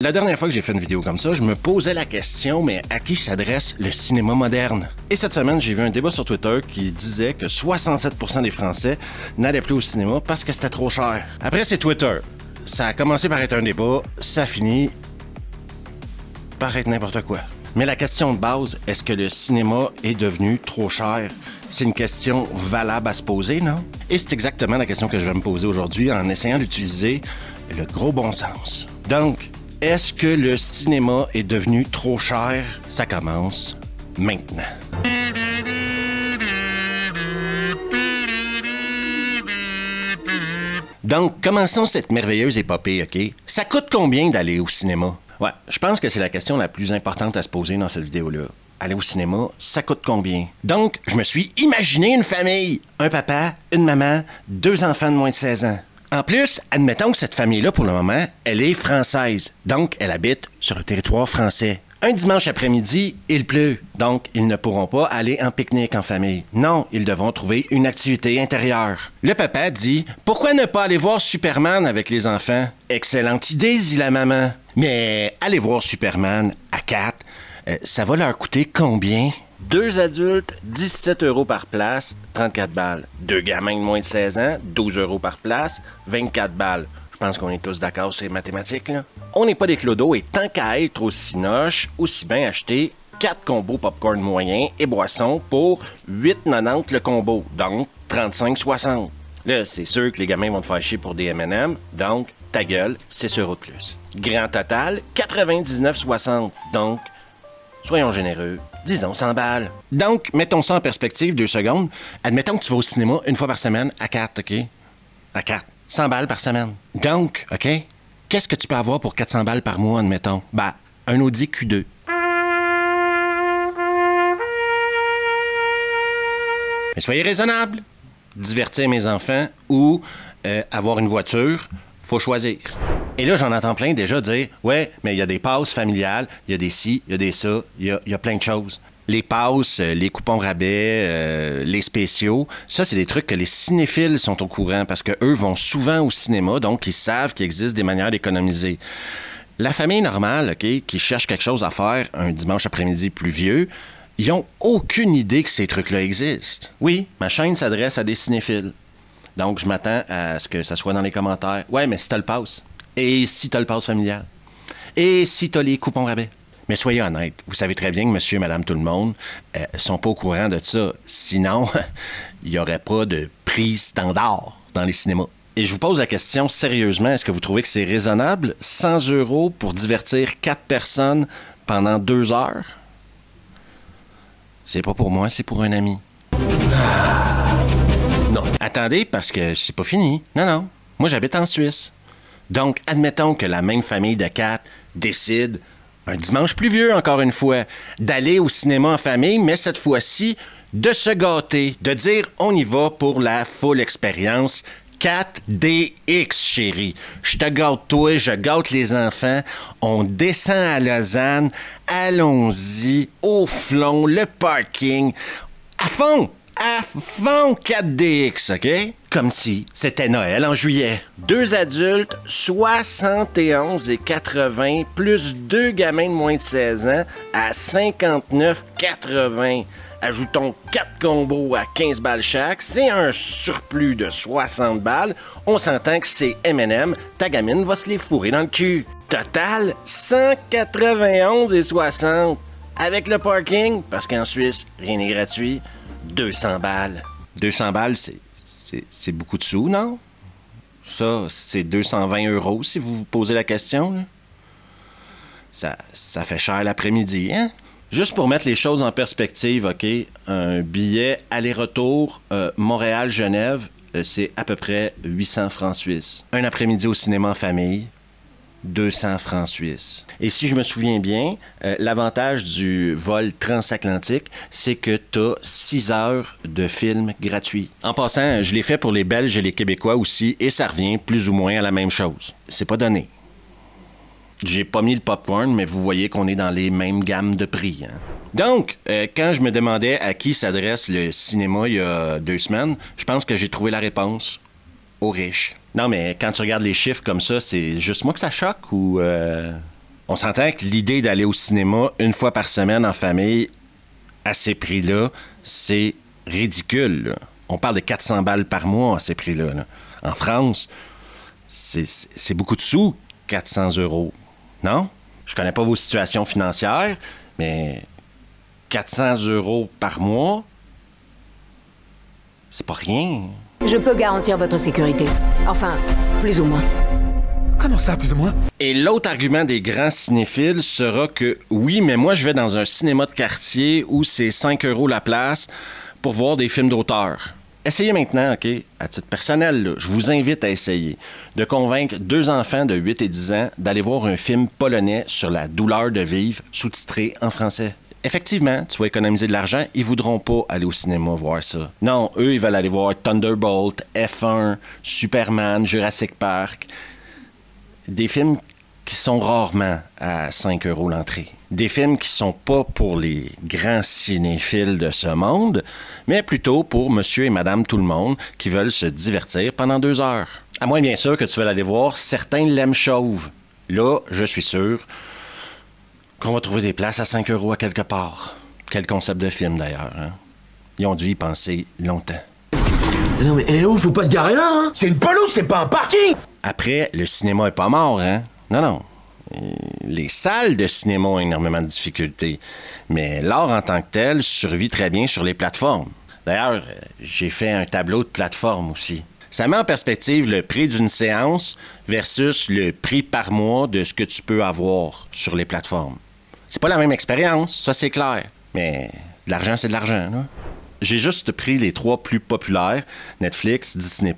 La dernière fois que j'ai fait une vidéo comme ça, je me posais la question, mais à qui s'adresse le cinéma moderne? Et cette semaine, j'ai vu un débat sur Twitter qui disait que 67% des Français n'allaient plus au cinéma parce que c'était trop cher. Après, c'est Twitter. Ça a commencé par être un débat, ça finit par être n'importe quoi. Mais la question de base, est-ce que le cinéma est devenu trop cher? C'est une question valable à se poser, non? Et c'est exactement la question que je vais me poser aujourd'hui en essayant d'utiliser le gros bon sens. Donc, est-ce que le cinéma est devenu trop cher? Ça commence maintenant. Donc, commençons cette merveilleuse épopée, OK? Ça coûte combien d'aller au cinéma? Ouais, je pense que c'est la question la plus importante à se poser dans cette vidéo-là. Aller au cinéma, ça coûte combien? Donc, je me suis imaginé une famille. Un papa, une maman, 2 enfants de moins de 16 ans. En plus, admettons que cette famille-là, pour le moment, elle est française. Donc, elle habite sur le territoire français. Un dimanche après-midi, il pleut. Donc, ils ne pourront pas aller en pique-nique en famille. Non, ils devront trouver une activité intérieure. Le papa dit « Pourquoi ne pas aller voir Superman avec les enfants? » Excellente idée, dit la maman. Mais aller voir Superman à 4, ça va leur coûter combien? 2 adultes, 17 € par place, 34 balles. 2 gamins de moins de 16 ans, 12 € par place, 24 balles. Je pense qu'on est tous d'accord, c'est mathématiques, là. On n'est pas des clodos et tant qu'à être au cinoche, aussi bien acheter 4 combos popcorn moyens et boissons pour 8,90 le combo, donc 35,60. Là, c'est sûr que les gamins vont te faire chier pour des M&M, donc ta gueule, 6 € de plus. Grand total, 99,60, donc soyons généreux, disons 100 balles. Donc, mettons ça en perspective 2 secondes. Admettons que tu vas au cinéma une fois par semaine à 4, OK? À 4. 100 balles par semaine. Donc, OK? Qu'est-ce que tu peux avoir pour 400 balles par mois, admettons? Ben, un Audi Q2. Mais soyez raisonnable. Divertir mes enfants ou avoir une voiture, faut choisir. Et là, j'en entends plein déjà dire « Ouais, mais il y a des passes familiales, il y a des ci, il y a des ça, il y a plein de choses. » Les passes, les coupons rabais, les spéciaux, ça, c'est des trucs que les cinéphiles sont au courant parce qu'eux vont souvent au cinéma, donc ils savent qu'il existe des manières d'économiser. La famille normale, OK, qui cherche quelque chose à faire un dimanche après-midi pluvieux, ils n'ont aucune idée que ces trucs-là existent. Oui, ma chaîne s'adresse à des cinéphiles. Donc, je m'attends à ce que ça soit dans les commentaires. Ouais, mais si t'as le pass. Et si t'as le pass familial? Et si t'as les coupons rabais? Mais soyez honnête, vous savez très bien que monsieur et madame tout le monde sont pas au courant de ça. Sinon, il n'y aurait pas de prix standard dans les cinémas. Et je vous pose la question sérieusement, est-ce que vous trouvez que c'est raisonnable? 100 € pour divertir 4 personnes pendant 2 heures? C'est pas pour moi, c'est pour un ami. Non. Attendez, parce que c'est pas fini. Non. Moi, j'habite en Suisse. Donc, admettons que la même famille de 4 décide, un dimanche pluvieux encore une fois, d'aller au cinéma en famille, mais cette fois-ci, de se gâter, de dire on y va pour la full expérience 4DX, chérie. Je te gâte toi, je gâte les enfants, on descend à Lausanne, allons-y, au flon, le parking, à fond 4DX, OK? Comme si c'était Noël en juillet. 2 adultes, 71,80 plus 2 gamins de moins de 16 ans à 59,80. Ajoutons 4 combos à 15 balles chaque, c'est un surplus de 60 balles. On s'entend que c'est M&M, ta gamine va se les fourrer dans le cul. Total, 191,60. Avec le parking, parce qu'en Suisse, rien n'est gratuit, 200 balles. 200 balles, c'est beaucoup de sous, non? Ça, c'est 220 € si vous vous posez la question. Là. Ça fait cher l'après-midi, hein? Juste pour mettre les choses en perspective, OK? Un billet aller-retour Montréal-Genève, c'est à peu près 800 francs suisses. Un après-midi au cinéma en famille, 200 francs suisses. Et si je me souviens bien, l'avantage du vol transatlantique, c'est que tu as 6 heures de film gratuit. En passant, je l'ai fait pour les Belges et les Québécois aussi, et ça revient plus ou moins à la même chose. C'est pas donné. J'ai pas mis le popcorn, mais vous voyez qu'on est dans les mêmes gammes de prix. Hein? Donc, quand je me demandais à qui s'adresse le cinéma il y a 2 semaines, je pense que j'ai trouvé la réponse. Aux riches. Non, mais quand tu regardes les chiffres comme ça, c'est juste moi que ça choque ou... On s'entend que l'idée d'aller au cinéma une fois par semaine en famille, à ces prix-là, c'est ridicule, là. On parle de 400 balles par mois à ces prix-là, là. En France, c'est beaucoup de sous, 400 €. Non? Je connais pas vos situations financières, mais 400 € par mois, c'est pas rien. Je peux garantir votre sécurité. Enfin, plus ou moins. Comment ça, plus ou moins? Et l'autre argument des grands cinéphiles sera que oui, mais moi je vais dans un cinéma de quartier où c'est 5 € la place pour voir des films d'auteur. Essayez maintenant, OK, à titre personnel, là, je vous invite à essayer de convaincre 2 enfants de 8 et 10 ans d'aller voir un film polonais sur la douleur de vivre, sous-titré en français. Effectivement, tu vas économiser de l'argent, ils voudront pas aller au cinéma voir ça. Non, eux, ils veulent aller voir Thunderbolt, F1, Superman, Jurassic Park. Des films qui sont rarement à 5 € l'entrée. Des films qui sont pas pour les grands cinéphiles de ce monde, mais plutôt pour monsieur et madame tout le monde qui veulent se divertir pendant 2 heures. À moins bien sûr que tu veux aller voir certains l'aiment chauve. Là, je suis sûr qu'on va trouver des places à 5 € à quelque part. Quel concept de film d'ailleurs, hein? Ils ont dû y penser longtemps. Non mais, faut pas se garer là, hein? C'est une pelouse, c'est pas un parking! Après, le cinéma est pas mort, hein? Non. Les salles de cinéma ont énormément de difficultés, mais l'art en tant que tel survit très bien sur les plateformes. D'ailleurs, j'ai fait un tableau de plateforme aussi. Ça met en perspective le prix d'une séance versus le prix par mois de ce que tu peux avoir sur les plateformes. C'est pas la même expérience, ça c'est clair, mais de l'argent, c'est de l'argent, là. J'ai juste pris les 3 plus populaires, Netflix, Disney+,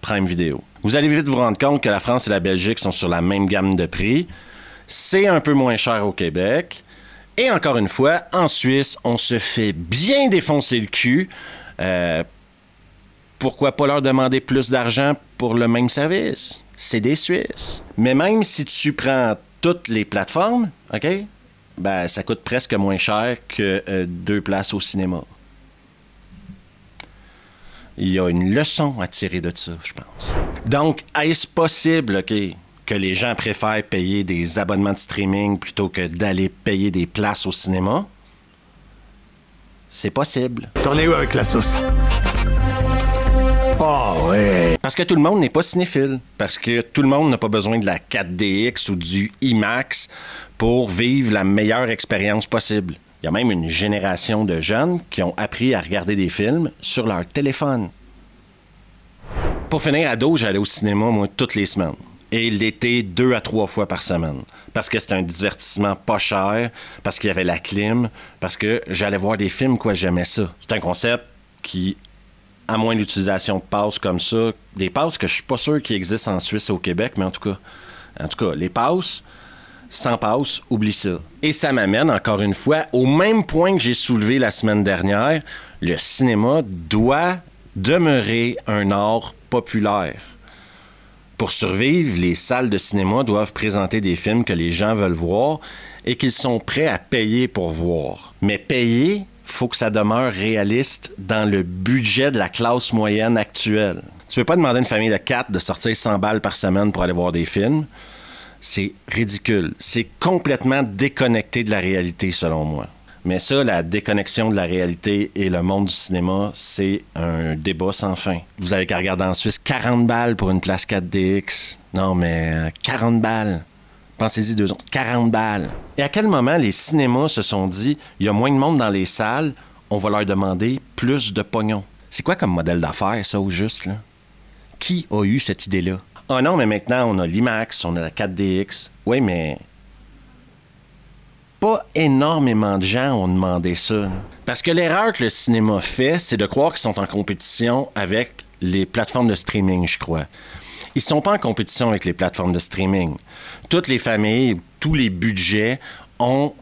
Prime Video. Vous allez vite vous rendre compte que la France et la Belgique sont sur la même gamme de prix. C'est un peu moins cher au Québec. Et encore une fois, en Suisse, on se fait bien défoncer le cul. Pourquoi pas leur demander plus d'argent pour le même service? C'est des Suisses. Mais même si tu prends toutes les plateformes, OK? Ben, ça coûte presque moins cher que 2 places au cinéma. Il y a une leçon à tirer de ça, je pense. Donc, est-ce possible, OK, que les gens préfèrent payer des abonnements de streaming plutôt que d'aller payer des places au cinéma? C'est possible. T'en es où avec la sauce? Oh ouais. Parce que tout le monde n'est pas cinéphile. Parce que tout le monde n'a pas besoin de la 4DX ou du IMAX pour vivre la meilleure expérience possible. Il y a même une génération de jeunes qui ont appris à regarder des films sur leur téléphone. Pour finir, ado, j'allais au cinéma, moi, toutes les semaines. Et l'été, 2 à 3 fois par semaine. Parce que c'était un divertissement pas cher, parce qu'il y avait la clim, parce que j'allais voir des films, quoi, j'aimais ça. C'est un concept qui, à moins d'utilisation de passes comme ça, des passes que je suis pas sûr qu'ils existent en Suisse et au Québec, mais en tout cas, les passes, sans passe, oublie ça. Et ça m'amène, encore une fois, au même point que j'ai soulevé la semaine dernière, le cinéma doit demeurer un art populaire. Pour survivre, les salles de cinéma doivent présenter des films que les gens veulent voir et qu'ils sont prêts à payer pour voir. Mais payer, faut que ça demeure réaliste dans le budget de la classe moyenne actuelle. Tu peux pas demander à une famille de 4 de sortir 100 balles par semaine pour aller voir des films. C'est ridicule. C'est complètement déconnecté de la réalité, selon moi. Mais ça, la déconnexion de la réalité et le monde du cinéma, c'est un débat sans fin. Vous avez qu'à regarder en Suisse, 40 balles pour une place 4DX. Non, mais 40 balles. Pensez-y 2 secondes. 40 balles. Et à quel moment les cinémas se sont dit, il y a moins de monde dans les salles, on va leur demander plus de pognon? C'est quoi comme modèle d'affaires, ça, au juste, là? Qui a eu cette idée-là? Ah non, mais maintenant, on a l'IMAX, on a la 4DX. Oui, mais pas énormément de gens ont demandé ça, là. Parce que l'erreur que le cinéma fait, c'est de croire qu'ils sont en compétition avec les plateformes de streaming, je crois. Ils sont pas en compétition avec les plateformes de streaming. Toutes les familles, tous les budgets ont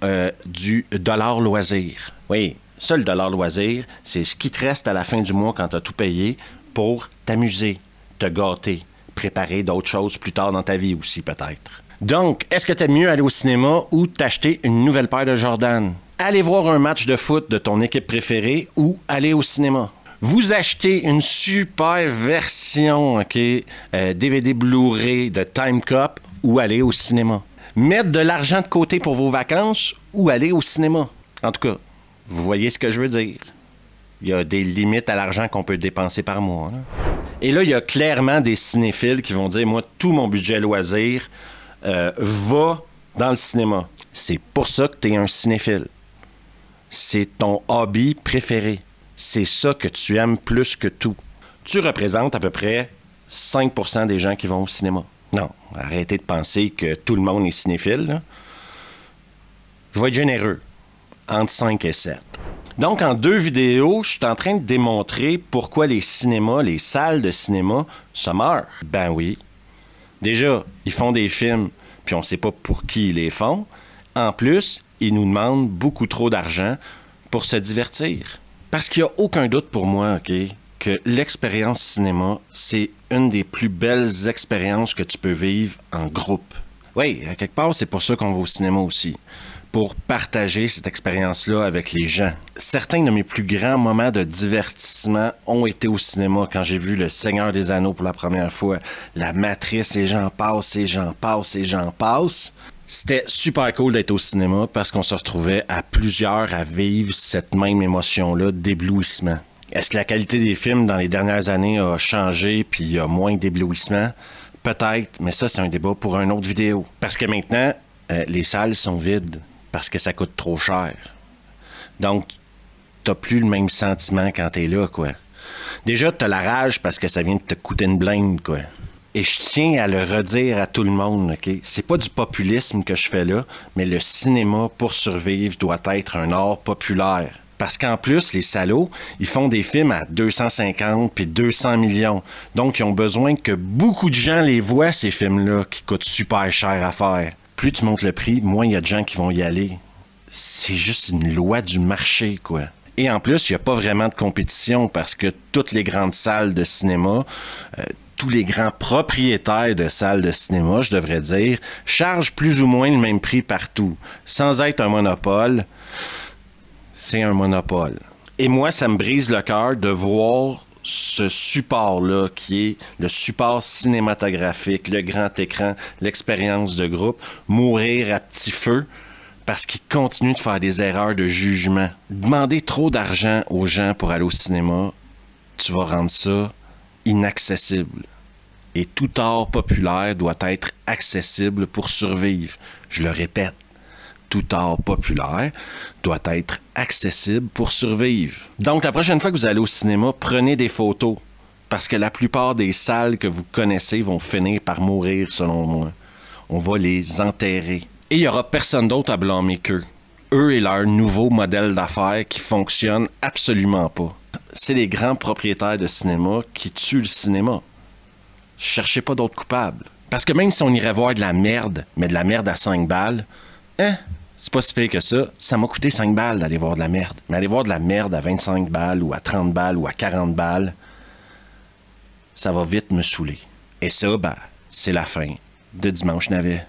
du dollar loisir. Oui, ça, le dollar loisir, c'est ce qui te reste à la fin du mois quand tu as tout payé pour t'amuser, te gâter, préparer d'autres choses plus tard dans ta vie aussi, peut-être. Donc, est-ce que t'aimes mieux aller au cinéma ou t'acheter une nouvelle paire de Jordan? Aller voir un match de foot de ton équipe préférée ou aller au cinéma? Vous achetez une super version, OK, DVD Blu-ray de Time Cop ou aller au cinéma? Mettre de l'argent de côté pour vos vacances ou aller au cinéma. En tout cas, vous voyez ce que je veux dire. Il y a des limites à l'argent qu'on peut dépenser par mois. Là. Et là, il y a clairement des cinéphiles qui vont dire, moi, tout mon budget loisir va dans le cinéma. C'est pour ça que tu es un cinéphile. C'est ton hobby préféré. C'est ça que tu aimes plus que tout. Tu représentes à peu près 5% des gens qui vont au cinéma. Non, arrêtez de penser que tout le monde est cinéphile. Là. Je vais être généreux. Entre 5 et 7. Donc, en 2 vidéos, je suis en train de démontrer pourquoi les cinémas, les salles de cinéma, se meurent. Ben oui. Déjà, ils font des films, puis on sait pas pour qui ils les font. En plus, ils nous demandent beaucoup trop d'argent pour se divertir. Parce qu'il n'y a aucun doute pour moi, OK, que l'expérience cinéma, c'est une des plus belles expériences que tu peux vivre en groupe. Oui, à quelque part, c'est pour ça qu'on va au cinéma aussi. Pour partager cette expérience-là avec les gens. Certains de mes plus grands moments de divertissement ont été au cinéma quand j'ai vu Le Seigneur des Anneaux pour la première fois. La Matrice, et j'en passe, et j'en passe, et j'en passe. C'était super cool d'être au cinéma parce qu'on se retrouvait à plusieurs à vivre cette même émotion-là d'éblouissement. Est-ce que la qualité des films dans les dernières années a changé puis il y a moins d'éblouissement? Peut-être, mais ça, c'est un débat pour une autre vidéo. Parce que maintenant, les salles sont vides. Parce que ça coûte trop cher. Donc, t'as plus le même sentiment quand t'es là, quoi. Déjà, t'as la rage parce que ça vient de te coûter une blinde, quoi. Et je tiens à le redire à tout le monde, OK? C'est pas du populisme que je fais là, mais le cinéma, pour survivre, doit être un art populaire. Parce qu'en plus, les salauds, ils font des films à 250 puis 200 millions. Donc, ils ont besoin que beaucoup de gens les voient, ces films-là, qui coûtent super cher à faire. Plus tu montes le prix, moins il y a de gens qui vont y aller. C'est juste une loi du marché, quoi. Et en plus, il n'y a pas vraiment de compétition parce que toutes les grandes salles de cinéma, tous les grands propriétaires de salles de cinéma, je devrais dire, chargent plus ou moins le même prix partout. Sans être un monopole, c'est un monopole. Et moi, ça me brise le cœur de voir ce support-là, qui est le support cinématographique, le grand écran, l'expérience de groupe, mourir à petit feu parce qu'ils continuent de faire des erreurs de jugement. Demander trop d'argent aux gens pour aller au cinéma, tu vas rendre ça inaccessible. Et tout art populaire doit être accessible pour survivre. Je le répète. Tout art populaire doit être accessible pour survivre. Donc, la prochaine fois que vous allez au cinéma, prenez des photos. Parce que la plupart des salles que vous connaissez vont finir par mourir, selon moi. On va les enterrer. Et il n'y aura personne d'autre à blâmer qu'eux. Eux et leur nouveau modèle d'affaires qui fonctionne absolument pas. C'est les grands propriétaires de cinéma qui tuent le cinéma. Cherchez pas d'autres coupables. Parce que même si on irait voir de la merde, mais de la merde à 5 balles, c'est pas si pire que ça. Ça m'a coûté 5 balles d'aller voir de la merde. Mais aller voir de la merde à 25 balles ou à 30 balles ou à 40 balles, ça va vite me saouler. Et ça, c'est la fin de Dimanche Navet.